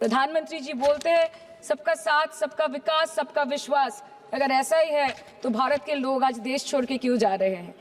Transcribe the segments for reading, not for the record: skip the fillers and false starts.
प्रधानमंत्री जी बोलते हैं सबका साथ, सबका विकास, सबका विश्वास। अगर ऐसा ही है तो भारत के लोग आज देश छोड़ के क्यों जा रहे हैं?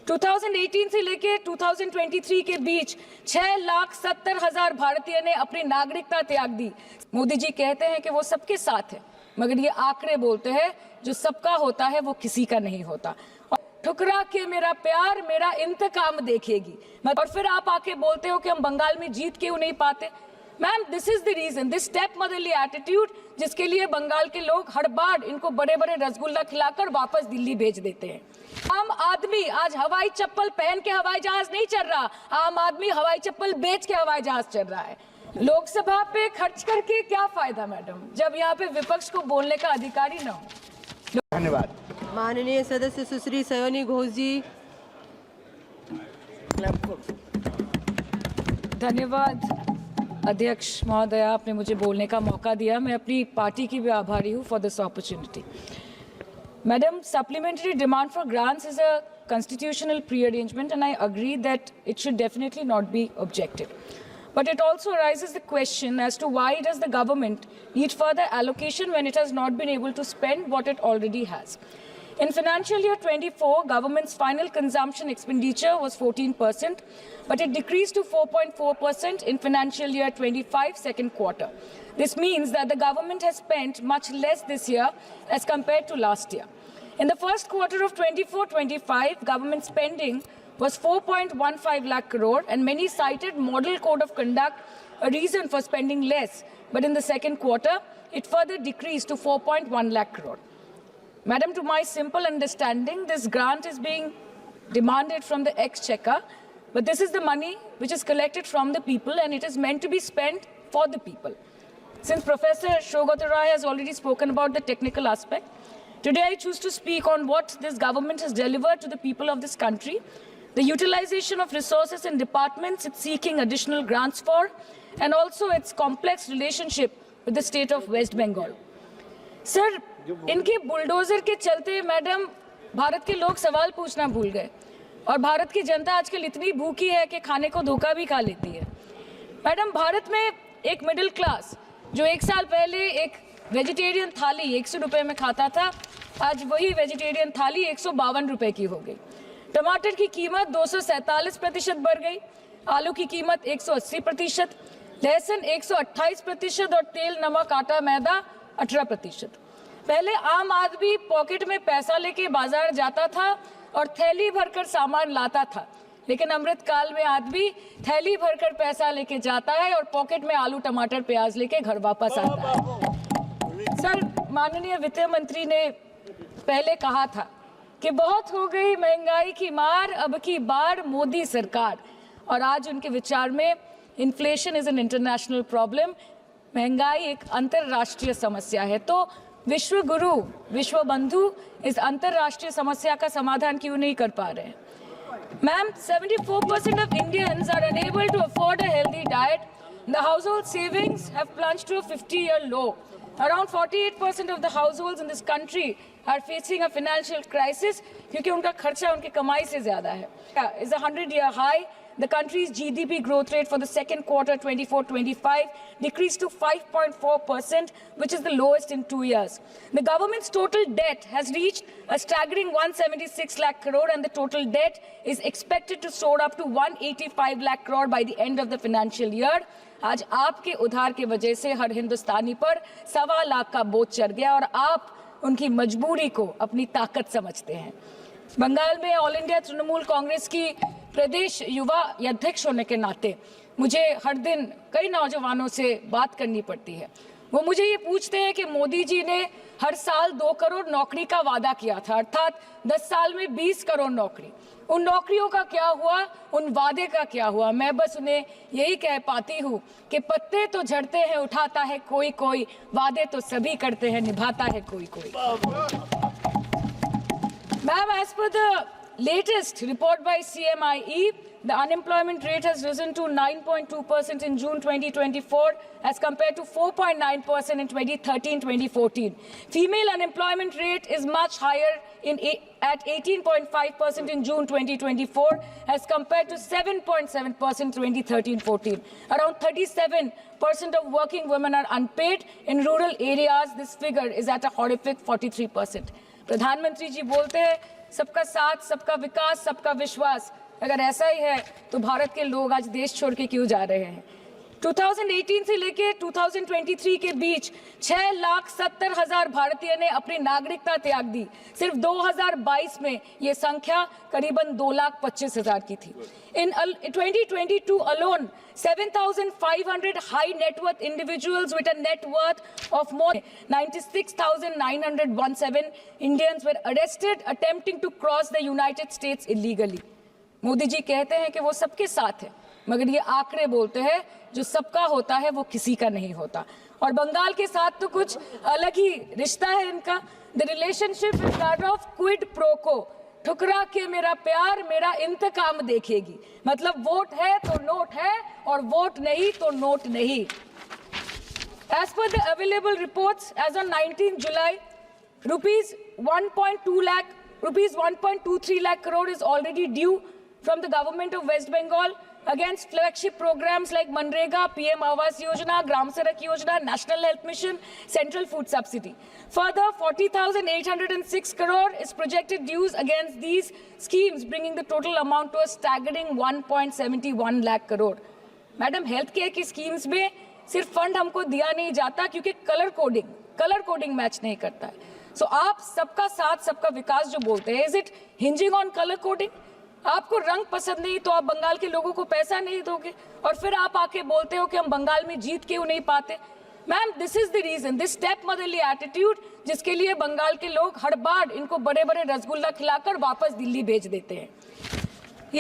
2018 से लेके 2023 के बीच 6,70,000 भारतीय ने अपनी नागरिकता त्याग दी। मोदी जी कहते हैं कि वो सबके साथ है, मगर ये आंकड़े बोलते हैं जो सबका होता है वो किसी का नहीं होता। और ठुकरा के मेरा प्यार मेरा इंतकाम देखेगी, और फिर आप आके बोलते हो कि हम बंगाल में जीत क्यों नहीं पाते। Ma'am, this is the reason, this step motherly attitude, जिसके लिए बंगाल के लोग हर बार इनको बड़े बड़े रसगुल्ला खिलाकर वापस दिल्ली भेज देते हैं। आम आदमी आज हवाई चप्पल पहन के हवाई जहाज नहीं चल रहा, आम आदमी हवाई चप्पल बेच के हवाई जहाज चल रहा है। लोकसभा पे खर्च करके क्या फायदा मैडम, जब यहाँ पे विपक्ष को बोलने का अधिकार ही न हो। धन्यवाद। माननीय सदस्य सुश्री सयोनी घोष जी। धन्यवाद अध्यक्ष महोदय, आपने मुझे बोलने का मौका दिया। मैं अपनी पार्टी की भी आभारी हूँ for this opportunity. Madam, supplementary demand for grants is a constitutional pre-arrangement, and I agree that it should definitely not be objective. But it also raises the question as to why does the government need further allocation when it has not been able to spend what it already has. In financial year 24, government's final consumption expenditure was 14%, but it decreased to 4.4% in financial year 25 second quarter. This means that the government has spent much less this year as compared to last year. In the first quarter of 24-25, government spending was 4.15 lakh crore, and many cited model code of conduct a reason for spending less. But in the second quarter, it further decreased to 4.1 lakh crore. Madam, to my simple understanding, this grant is being demanded from the exchequer, but this is the money which is collected from the people and it is meant to be spent for the people. Since Professor Shogata Rai has already spoken about the technical aspect, today I choose to speak on what this government has delivered to the people of this country, the utilization of resources and departments it's seeking additional grants for, and also its complex relationship with the state of West Bengal. Sir, इनके bulldozer के चलते madam Bharat के लोग सवाल पूछना भूल गए, और भारत की जनता आजकल इतनी भूखी है कि खाने को धोखा भी खा लेती है। मैडम, भारत में एक मिडिल क्लास जो एक साल पहले एक वेजिटेरियन थाली 100 रुपये में खाता था, आज वही वेजिटेरियन थाली 152 रुपये की हो गई। टमाटर की कीमत 247% बढ़ गई, आलू की कीमत 180%, लहसुन 128% और तेल नमक आटा मैदा 18%। पहले आम आदमी पॉकेट में पैसा लेके बाजार जाता था और थैली भरकर सामान लाता था, लेकिन अमृतकाल में आदमी थैली भरकर पैसा लेके जाता है और पॉकेट में आलू टमाटर प्याज लेके घर वापस आता है। सर, माननीय वित्त मंत्री ने पहले कहा था कि बहुत हो गई महंगाई की मार, अब की बार मोदी सरकार, और आज उनके विचार में inflation is an international problem, महंगाई एक अंतरराष्ट्रीय समस्या है। तो विश्व गुरु, विश्व बंधु इस अंतरराष्ट्रीय समस्या का समाधान क्यों नहीं कर पा रहे हैं? Ma'am, 74% of Indians are unable to afford a healthy diet. The household savings have plunged to a 50-year low. Around 48% of the households in this country are facing a financial crisis क्योंकि उनका खर्चा उनकी कमाई से ज़्यादा है। Is a 100-year high. The country's GDP growth rate for the second quarter 24-25 decreased to 5.4%, which is the lowest in 2 years. The government's total debt has reached a staggering 176 lakh crore, and the total debt is expected to soar up to 185 lakh crore by the end of the financial year. आज आपके उधार की वजह से हर हिंदुस्तानी पर 1.25 लाख का बोझ चढ़ गया, और आप उनकी मजबूरी को अपनी ताकत समझते हैं। बंगाल में ऑल इंडिया तृणमूल कांग्रेस की प्रदेश युवा अध्यक्ष होने के नाते मुझे हर दिन कई नौजवानों से बात करनी पड़ती है। वो मुझे ये पूछते हैं कि मोदी जी ने हर साल 2 करोड़ नौकरी का वादा किया था, अर्थात 10 साल में 20 करोड़ नौकरी। उन नौकरियों का क्या हुआ, उन वादे का क्या हुआ? मैं बस उन्हें यही कह पाती हूँ कि पत्ते तो झड़ते हैं उठाता है कोई कोई, वादे तो सभी करते हैं निभाता है कोई कोई। Ma'am, as per the latest report by CMIE, the unemployment rate has risen to 9.2% in June 2024 as compared to 4.9% in 2013-2014. Female unemployment rate is much higher at 18.5% in June 2024 as compared to 7.7% 2013-14. Around 37% of working women are unpaid. In rural areas, this figure is at a horrific 43%. प्रधानमंत्री जी बोलते हैं सबका साथ, सबका विकास, सबका विश्वास। अगर ऐसा ही है तो भारत के लोग आज देश छोड़ के क्यों जा रहे हैं? 2018 से लेके 2023 के बीच 6,70,000 भारतीय ने अपनी नागरिकता त्याग दी। सिर्फ 2022 में ये संख्या करीबन 2,25,000 की थी। In 2022 alone, 7,500 high net worth individuals with a net worth of more than 96,917 Indians were arrested attempting to cross the United States illegally. Modi ji कहते हैं कि वो सबके साथ है, मगर ये आंकड़े बोलते हैं जो सबका होता है वो किसी का नहीं होता। और बंगाल के साथ तो कुछ अलग ही रिश्ता है इनका। The relationship is that of quid pro को, ठुकरा के मेरा प्यार मेरा इंतकाम देखेगी। मतलब वोट है तो नोट है और वोट नहीं तो नोट नहीं। As per the available reports, as on 19 July, rupees 1.23 lakh crore is already due from the government of West Bengal against flagship programs like Manrega, PM Awas Yojana, Gram Sadak Yojana, National Health Mission, Central Food Subsidy. Further, 40,806 crore is projected dues against these schemes, bringing the total amount to a staggering 1.71 lakh crore. Madam, health care की schemes में सिर्फ fund हमको दिया नहीं जाता क्योंकि colour coding match नहीं करता है। सो आप सबका साथ सबका विकास जो बोलते हैं, is it hinging on colour coding? आपको रंग पसंद नहीं तो आप बंगाल के लोगों को पैसा नहीं दोगे और फिर आप आके बोलते हो कि हम बंगाल में जीत क्यों नहीं पाते। Ma'am, this is the reason, this step motherly attitude, जिसके लिए बंगाल के लोग हर बार इनको बड़े बड़े रसगुल्ला खिलाकर वापस दिल्ली भेज देते हैं।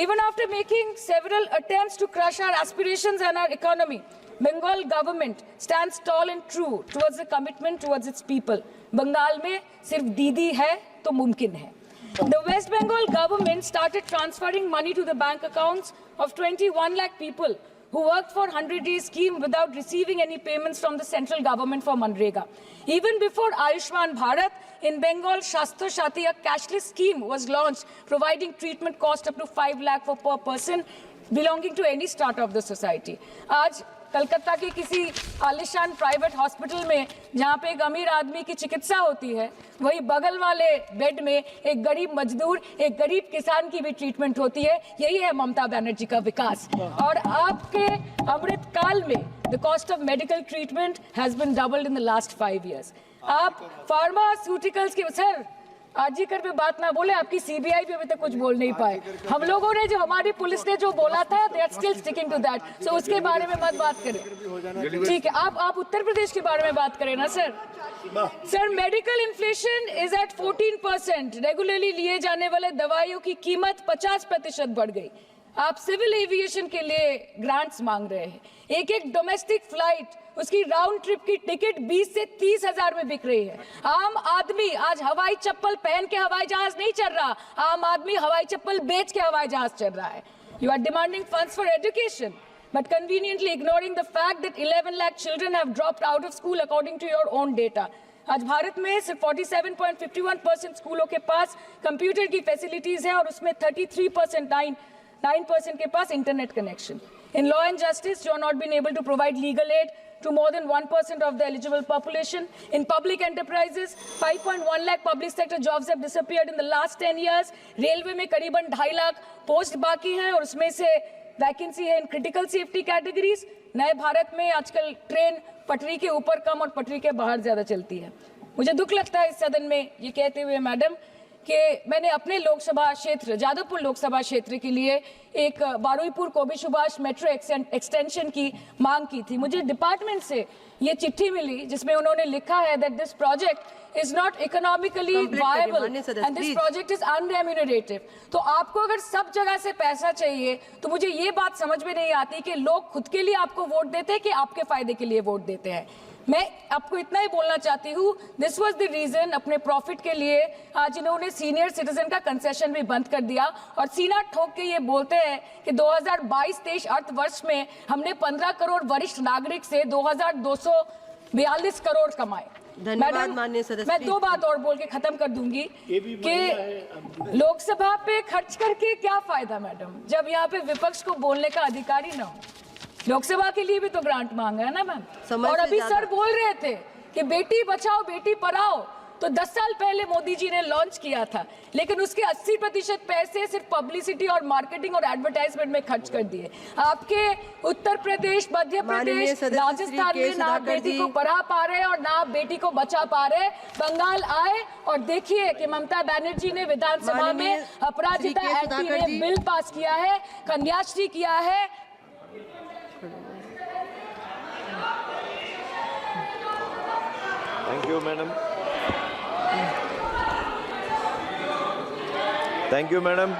Even after making several attempts to crush our aspirations and our economy, Bengal government stands tall and true towards the commitment towards its people. Bengal में सिर्फ दीदी है तो मुमकिन है। The West Bengal government started transferring money to the bank accounts of 21 lakh people who worked for 100-day scheme without receiving any payments from the central government for Manrega. Even before Ayushman Bharat, in Bengal, Shastro Shati, a cashless scheme was launched, providing treatment cost up to 5 lakh for per person belonging to any strata of the society. आज कलकत्ता के किसी आलिशान private hospital में जहाँ पे एक अमीर आदमी की चिकित्सा होती है, वही बगल वाले बेड में एक गरीब मजदूर, एक गरीब किसान की भी ट्रीटमेंट होती है। यही है ममता बनर्जी का विकास। और आपके अमृत काल में the cost of medical treatment has been doubled in the last 5 years। आप फार्मास्यूटिकल्स के सर आरजीकर पे बात ना बोले, आपकी सीबीआई पे अभी तक कुछ बोल नहीं पाए। हम लोगों ने जो, हमारी पुलिस ने जो बोला था, they are still sticking to that. So उसके बारे में मत बात करें, ठीक है? आप उत्तर प्रदेश के बारे में बात करें ना sir. Sir, medical inflation is at 14%। Regularly लिए जाने वाले दवाइयों की कीमत 50% बढ़ गई। आप सिविल एविएशन के लिए ग्रांट्स मांग रहे हैं। एक डोमेस्टिक फ्लाइट, उसकी राउंड ट्रिप की टिकट 20 से 30 हजार में बिक रही है। आम आदमी आज हवाई चप्पल पहन के हवाई जहाज नहीं चल रहा, आम आदमी हवाई चप्पल बेच के हवाई जहाज चल रहा है। You are demanding funds for education but conveniently ignoring the fact that 11 lakh children have dropped out of school according to your own data. आज भारत में सिर्फ 47.51% स्कूलों के पास कंप्यूटर की फैसिलिटीज है और उसमें 9% के पास internet connection. In law and justice, you are not being able to provide legal aid to more than 1% of the eligible population. In public enterprises, 5.1 lakh public sector jobs have disappeared in the last 10 years. Railway में करीबन 2.5 lakh post बाकी हैं और उसमें से vacancy है in critical safety categories. नए भारत में आजकल ट्रेन पटरी के ऊपर कम और पटरी के बाहर ज्यादा चलती है। मुझे दुख लगता है इस सदन में ये कहते हुए मैडम कि मैंने अपने लोकसभा क्षेत्र जादवपुर लोकसभा क्षेत्र के लिए एक बारुईपुर कोबी सुभाष मेट्रो एक्सटेंशन की मांग की थी। मुझे डिपार्टमेंट से ये चिट्ठी मिली जिसमें उन्होंने लिखा है that this project is not economically viable and this project is unremunerative. तो आपको अगर सब जगह से पैसा चाहिए तो मुझे ये बात समझ में नहीं आती कि लोग खुद के लिए आपको वोट देते हैं कि आपके फायदे के लिए वोट देते हैं। मैं आपको इतना ही बोलना चाहती हूँ, दिस वॉज द रीजन, अपने प्रॉफिट के लिए आज इन्होंने सीनियर सिटीजन का कंसेशन भी बंद कर दिया और सीना ठोक के ये बोलते हैं कि 2022-23 अर्थवर्ष में हमने 15 करोड़ वरिष्ठ नागरिक से 2242 करोड़ कमाए। धन्यवाद माननीय सदस्य। मैं 2 बात और बोल के खत्म कर दूंगी कि लोकसभा पे खर्च करके क्या फायदा मैडम, जब यहाँ पे विपक्ष को बोलने का अधिकार ही ना हो। लोकसभा के लिए भी तो ग्रांट मांगा है ना मैम। और अभी सर बोल रहे थे कि बेटी बचाओ बेटी पढ़ाओ, तो 10 साल पहले मोदी जी ने लॉन्च किया था, लेकिन उसके 80% पैसे सिर्फ पब्लिसिटी और मार्केटिंग और एडवर्टाइजमेंट में खर्च कर दिए। आपके उत्तर प्रदेश, मध्य प्रदेश, राजस्थान में ना बेटी को पढ़ा पा रहे और ना बेटी को बचा पा रहे। बंगाल आए और देखिए कि ममता बनर्जी ने विधानसभा में अपराजिता एक्ट में बिल पास किया है, कन्याश्री किया है। Thank you, madam. Thank you, madam.